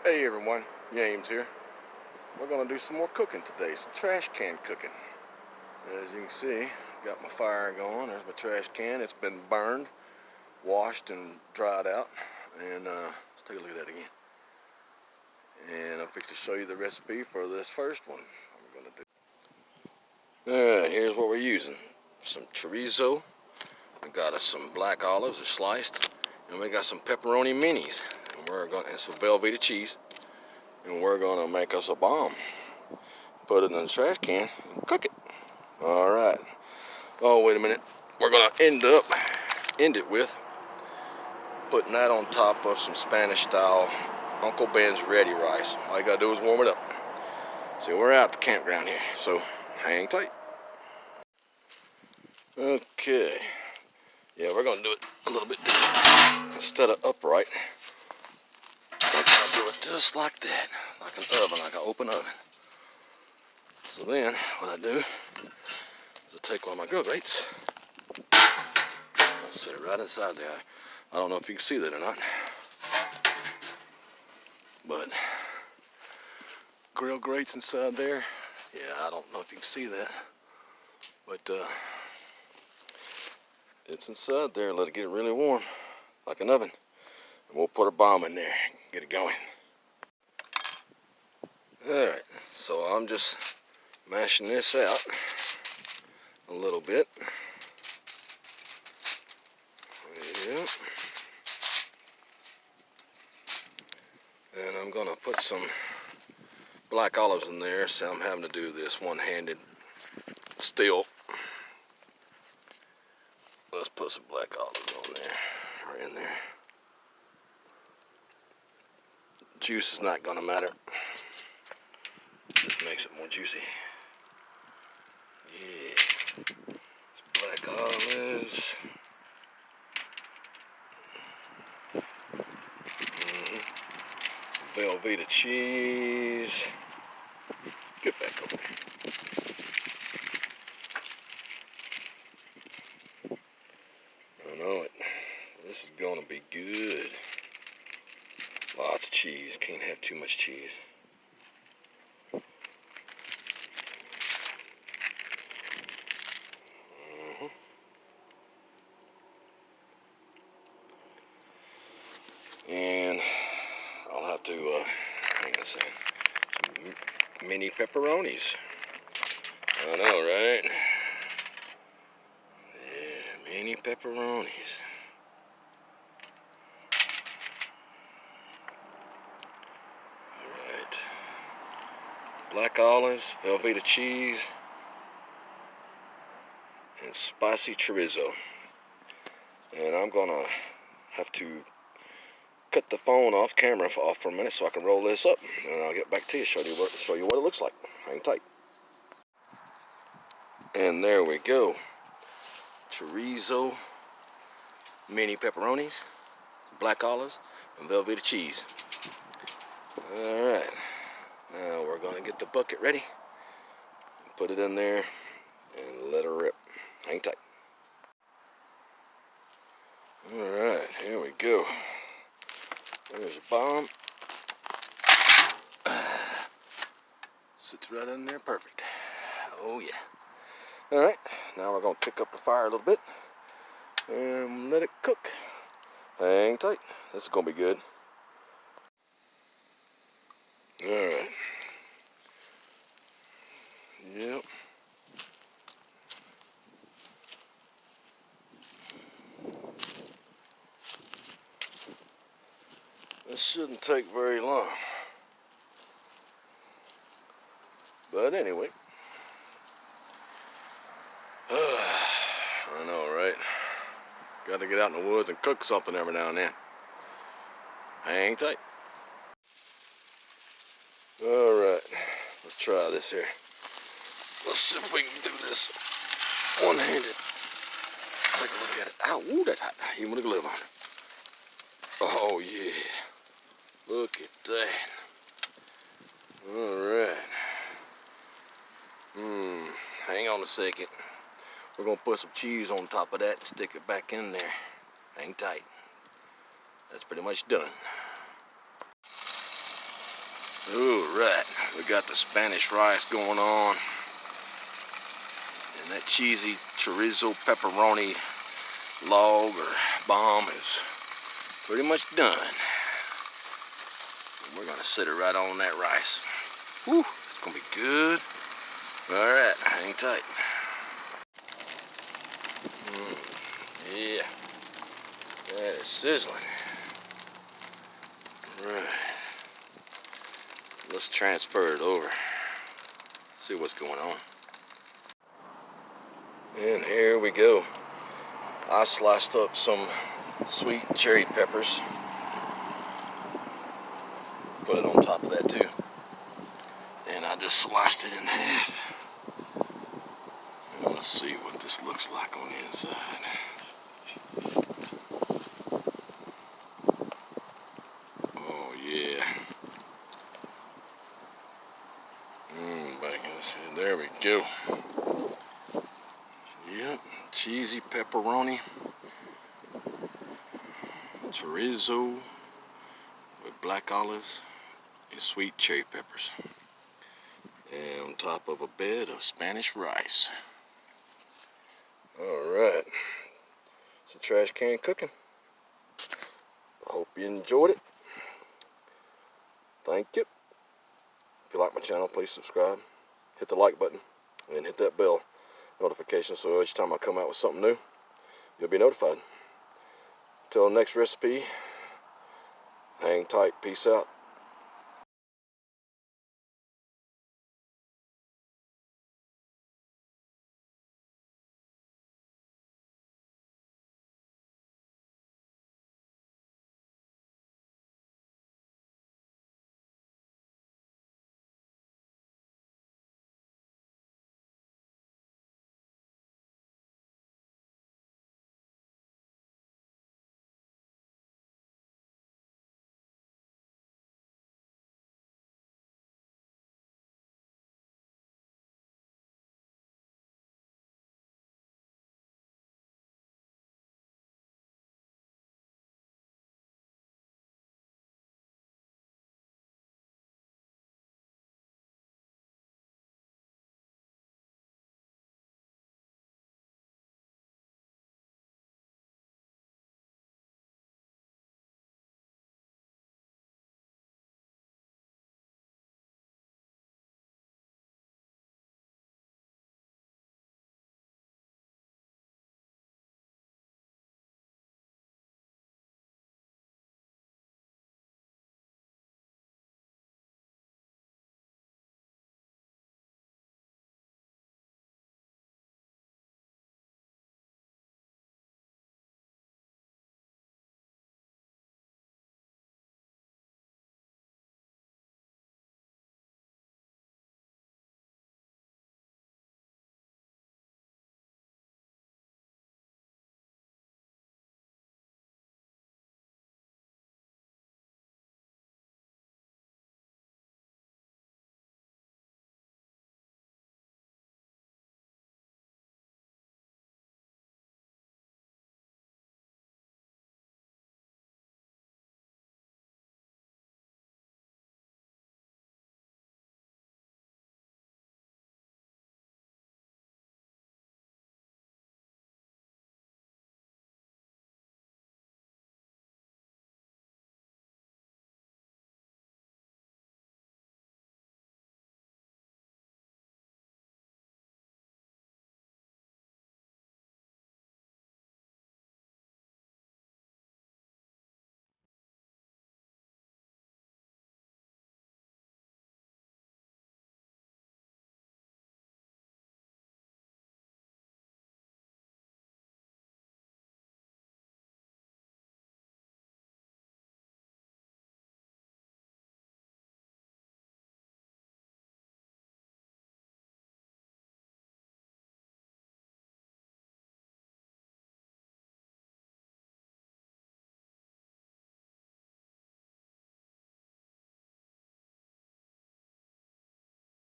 Hey everyone, Yames here. We're gonna do some more cooking today, some trash can cooking. As you can see, got my fire going. There's my trash can. It's been burned, washed, and dried out. And let's take a look at that again. And I'm fixing to show you the recipe for this first one. We're gonna do. Alright, here's what we're using: some chorizo. We got us some black olives, they're sliced, and we got some pepperoni minis. And some Velveeta cheese. And we're gonna make us a bomb. Put it in the trash can and cook it. Alright. Oh, wait a minute. We're gonna end it with putting that on top of some Spanish style Uncle Ben's ready rice. All you gotta do is warm it up. See, we're out at the campground here, so hang tight. Okay. Yeah, we're gonna do it a little bit different. Instead of upright, we're gonna do it just like that, like an oven, like an open oven. So then, what I do is I take one of my grill grates, I'll set it right inside there. I don't know if you can see that or not, but grill grates inside there. Yeah, I don't know if you can see that, but it's inside there. Let it get really warm, like an oven, and we'll put a bomb in there, get it going. Alright, so I'm just mashing this out a little bit. Yep. And I'm gonna put some black olives in there, so I'm having to do this one-handed still. Let's put some black olives on there, right in there. Juice is not gonna matter. Just makes it more juicy. Yeah. Black olives. Velveeta cheese. Get back over here. I know it. This is gonna be good. Lots of cheese. Can't have too much cheese. And I'll have to, hang on a second, some mini pepperonis. I know, right? Yeah, mini pepperonis. Alright. Black olives, Velveeta cheese, and spicy chorizo. And I'm gonna have to cut the phone off, camera off for a minute so I can roll this up, and I'll get back to you, show you what it looks like. Hang tight. And there we go. Chorizo, mini pepperonis, black olives, and Velveeta cheese. Alright, now we're gonna get the bucket ready, put it in there, and let her rip. Hang tight. Alright, here we go. There's a bomb. Sits right in there, perfect. Oh yeah. Alright, now we're going to pick up the fire a little bit and let it cook. Hang tight. This is going to be good. Alright. Yep. This shouldn't take very long. But anyway. I know, right? Got to get out in the woods and cook something every now and then. Hang tight. Alright, let's try this here. Let's see if we can do this one-handed. Take a look at it. Ow, ooh, that's hot. Even with a glove on it. Oh, yeah. Look at that. Alright. Hang on a second. We're going to put some cheese on top of that and stick it back in there. Hang tight. That's pretty much done. Alright, we got the Spanish rice going on. And that cheesy chorizo pepperoni log or bomb is pretty much done. And we're gonna sit it right on that rice. Whew, it's gonna be good. Alright, hang tight. Yeah, that is sizzling. Alright, let's transfer it over. See what's going on. And here we go. I sliced up some sweet cherry peppers. Put it on top of that too. And I just sliced it in half. And let's see what this looks like on the inside. Oh yeah. There we go. Yep, cheesy pepperoni, chorizo with black olives and sweet cherry peppers. And on top of a bed of Spanish rice. Alright, so trash can cooking. I hope you enjoyed it. Thank you. If you like my channel, please subscribe. Hit the like button and hit that bell notification so each time I come out with something new, you'll be notified. Until next recipe, hang tight. Peace out.